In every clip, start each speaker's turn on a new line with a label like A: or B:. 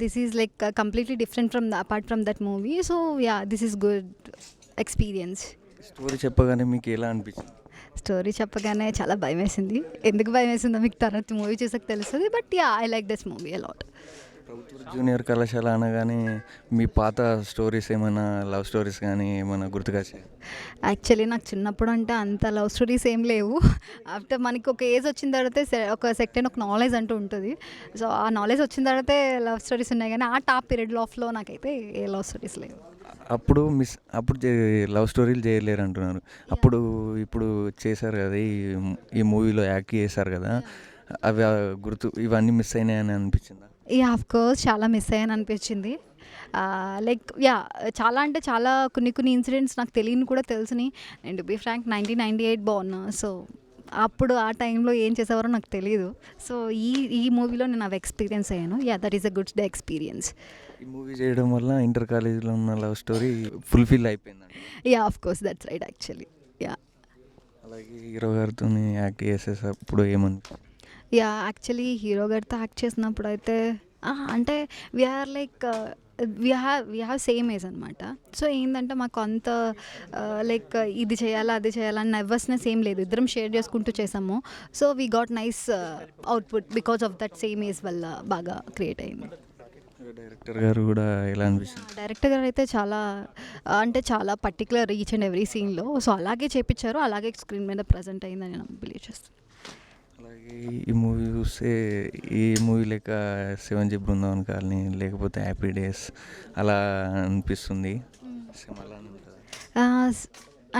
A: this is like completely different from apart from that movie. So yeah, this is good experience.
B: Story చెప్పగానే మీకు ఎలా అనిపించింది?
A: Story చెప్పగానే చాలా భయమేసింది. ఎందుకు భయమేసిందో మీకు తర్వాత మూవీ చూసాక తెలుస్తుంది. But yeah, I like this movie a lot.
B: ప్రభుత్వ జూనియర్ కళాశాల అనగానే మీ పాత స్టోరీస్ ఏమైనా లవ్ స్టోరీస్ కానీ ఏమైనా గుర్తుకొచ్చాయి?
A: యాక్చువల్లీ నాకు చిన్నప్పుడు అంటే అంత లవ్ స్టోరీస్ ఏం లేవు. ఆఫ్టర్ మనకి ఒక ఏజ్ వచ్చిన తర్వాత ఒక సెక్టైన్ ఒక నాలెడ్జ్ అంటూ ఉంటుంది. సో ఆ నాలెడ్జ్ వచ్చిన తర్వాతే లవ్ స్టోరీస్ ఉన్నాయి, కానీ ఆ టాప్ పీరియడ్ ఆఫ్లో నాకైతే ఏ లవ్ స్టోరీస్ లేవు.
B: అప్పుడు లవ్ స్టోరీలు చేయలేరు అంటున్నారు. అప్పుడు ఇప్పుడు చేశారు కదా, ఈ మూవీలో యాక్ట్ చేశారు కదా, అవి ఇవన్నీ మిస్ అయినాయని అనిపించిందా?
A: యా, ఆఫ్ కోర్స్ చాలా మిస్ అయ్యాను అనిపించింది. లైక్ యా, చాలా అంటే చాలా కొన్ని ఇన్సిడెంట్స్ నాకు తెలియని కూడా తెలిసినాయి. అండ్ టు బీ ఫ్రాంక్ 1998 బాగున్నా. సో అప్పుడు ఆ టైంలో ఏం చేసేవారో నాకు తెలియదు. సో ఈ మూవీలో నేను అవి ఎక్స్పీరియన్స్ అయ్యాను. Yeah, that is a good day experience.
B: ఈ మూవీ చేయడం వల్ల ఇంటర్ కాలేజీలో ఉన్న లవ్ స్టోరీ ఫుల్ఫిల్ అయిపోయిందండి.
A: Yeah, of course that's right actually. Yeah,
B: అలాగే హీరో గారితో యాక్ట్ చేసేటప్పుడు ఏమనిపించింది?
A: యా, యాక్చువల్లీ హీరో గారితో యాక్ట్ చేసినప్పుడు అయితే అంటే we're like we have same age అనమాట. సో ఏంటంటే మాకు అంత లైక్ ఇది చేయాలా అది చేయాలని నర్వస్నెస్ ఏం లేదు. ఇద్దరం షేర్ చేసుకుంటూ చేసాము. So we got nice output because of that same age వల్ల బాగా క్రియేట్ అయింది.
B: డైరెక్టర్ గారు కూడా ఎలా అనిపిస్తుంది?
A: డైరెక్టర్ గారు అయితే చాలా అంటే చాలా పర్టికులర్ ఈచ్ అండ్ ఎవ్రీ సీన్లో. సో అలాగే చేపించారు, అలాగే స్క్రీన్ మీద ప్రజెంట్ అయిందని నేను బిలీవ్ చేస్తాను.
B: అలాగే ఈ మూవీ చూస్తే ఈ మూవీ లేక 7G బృందావన్ కాలనీ లేకపోతే హ్యాపీ డేస్ అలా అనిపిస్తుంది.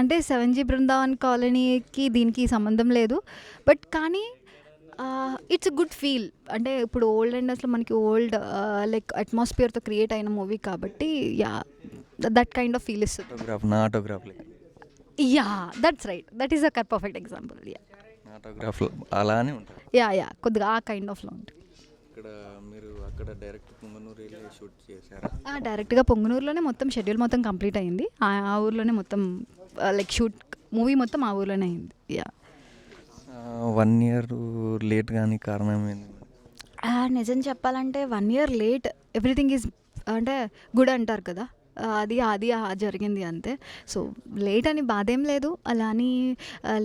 A: అంటే 7G బృందావన్ కాలనీకి దీనికి సంబంధం లేదు. బట్ కానీ ఇట్స్ అ గుడ్ ఫీల్. అంటే ఇప్పుడు ఓల్డ్ అండర్స్లో మనకి ఓల్డ్ లైక్ అట్మాస్ఫియర్తో క్రియేట్ అయిన మూవీ కాబట్టి yeah, that kind of feel ఇస్తుంది.
B: Autograph
A: yeah, that's right. That is a perfect example. Yeah,
B: autograph అలానే ఉంటుంది.
A: యా, కొద్దిగా ఆ కైండ్ ఆఫ్లో ఉంటుంది.
B: ఇక్కడ మీరు అక్కడ డైరెక్ట్ పొంగనూరు షూట్ చేశారా?
A: డైరెక్ట్గా పొంగనూరులోనే మొత్తం షెడ్యూల్ మొత్తం కంప్లీట్ అయింది. ఆ ఊర్లోనే మొత్తం లైక్ షూట్ మూవీ మొత్తం ఆ ఊర్లోనే అయింది. యా,
B: 1 year లేట్ కానీ కారణం ఏంది?
A: నిజం చెప్పాలంటే 1 year లేట్ ఎవ్రీథింగ్ ఈజ్ అంటే గుడ్ అంటారు కదా, అది జరిగింది అంతే. సో లేట్ అని బాధ ఏం లేదు, అలా అని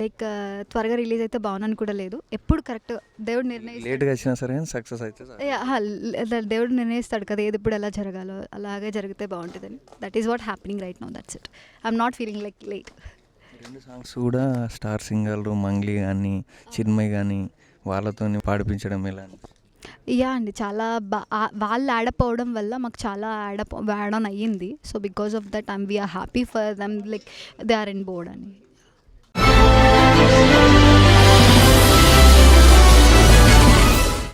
A: లైక్ త్వరగా రిలీజ్ అయితే బాగున్నాను కూడా లేదు. ఎప్పుడు కరెక్ట్ దేవుడు
B: లేట్గా వచ్చినా సరే సక్సెస్ అయితే
A: దేవుడు నిర్ణయిస్తాడు కదా, ఏది ఇప్పుడు ఎలా జరగాలో అలాగే జరిగితే బాగుంటుందని. That is what happening right now. That's it. I'm not feeling like late.
B: 2 songs కూడా స్టార్ సింగర్లు మంగ్లీ కానీ చిన్మయ్ కానీ వాళ్ళతో పాడిపించడం ఎలా?
A: యా అండి, చాలా వాళ్ళు యాడప్ అవ్వడం వల్ల మాకు చాలా యాడ్ ఆన్ అయ్యింది. So because of that we're happy for them, like they are in board అని.